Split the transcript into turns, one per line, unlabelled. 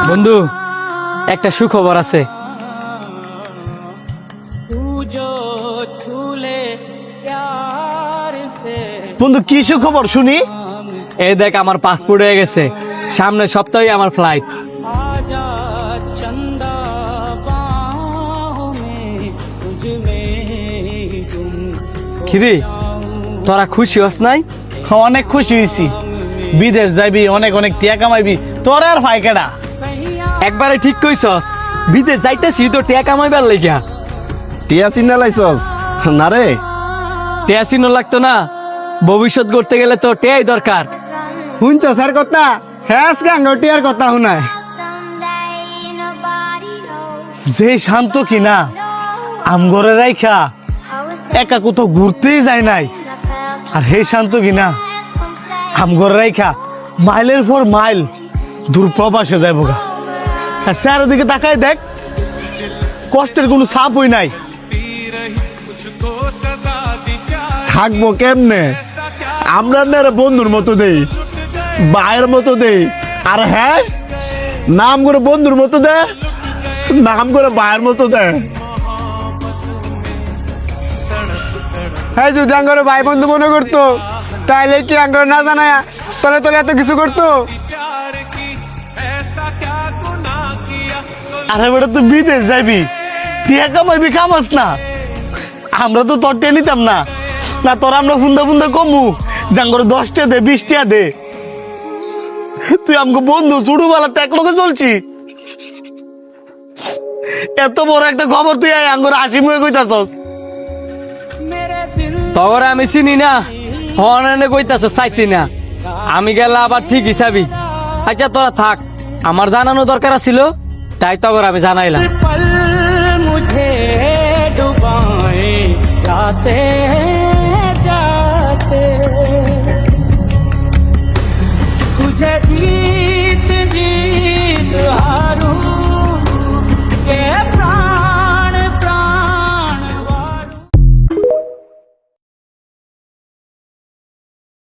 বন্ধু একটা সুখবর আছে।
বন্ধু কি সুখবর শুনি?
এই দেখ আমার পাসপোর্ট হয়ে গেছে, সামনের সপ্তাহে আমার ফ্লাইট। কিরে তোরা খুশি হস নাই?
অনেক খুশি হয়েছি। বিদেশ যাইবি, অনেক অনেক টিয়া কামাইবি, তোর আর ফাইকেডা।
একবারে ঠিক কইছস, বিদেশ যাইতেছি তো টিয়া কামাইবার লাগিয়া।
টিয়া চিন্না লাইছস না রে?
টিয়া চিহ্ন লাগতো না, ভবিষ্যৎ গড়তে গেলে তো টিয়াই দরকার।
শুনছ স্যার কথা? হ্যাঁ গাঙ্গো টিয়ার কথা শুনায়।
যে শান্ত কিনা আমগরে রাইখা একা কোথাও ঘুরতেই যায় নাই, আর হে শান্ত কিনা আমগরে রাইখা মাইলের পর মাইল দূর প্রবাসে যাইব গা। আর স্যারের দিকে তাকায় দেখ, কষ্টের কোনো ছাপ হই নাই।
থাকবো কেমনে? আমরা না বন্ধুর মতো দেই, ভাইয়ের মতো দেই, আর হ্যাঁ নাম করে বন্ধুর মতো দে, নাম করে ভাইয়ের মতো দে। হ্যাঁ যদি আঙ্গরে ভাই বন্ধু মনে করতো তাইলে কি আঙ্গরে না জানায় তলে তলে এত কিছু করতো?
আরে বেটা তুই বিদেশ যাইবি, টিয়া কামাইবি, কামাস না? আমরা তো তোর টিয়া নিতাম না, না তোর আমরা ফুন্দা ফুন্দা কমু জাঙ্গরে 10 টিয়া দে, 20 টিয়া দে। তুই আমাকে বন্ধু ছোটবেলাতে এক লোকে চলছি, এত বড় একটা খবর তুই আঙ্গরে হাসি মুখে কইতাছস।
তগর আমি চিনি না, হনে কইতাছ চাইতি না, আমি গেলে আবার ঠিক হিসাবি। আচ্ছা তোরা থাক, আমার জানানো দরকার ছিল তাই তগর আমি জানাইলাম।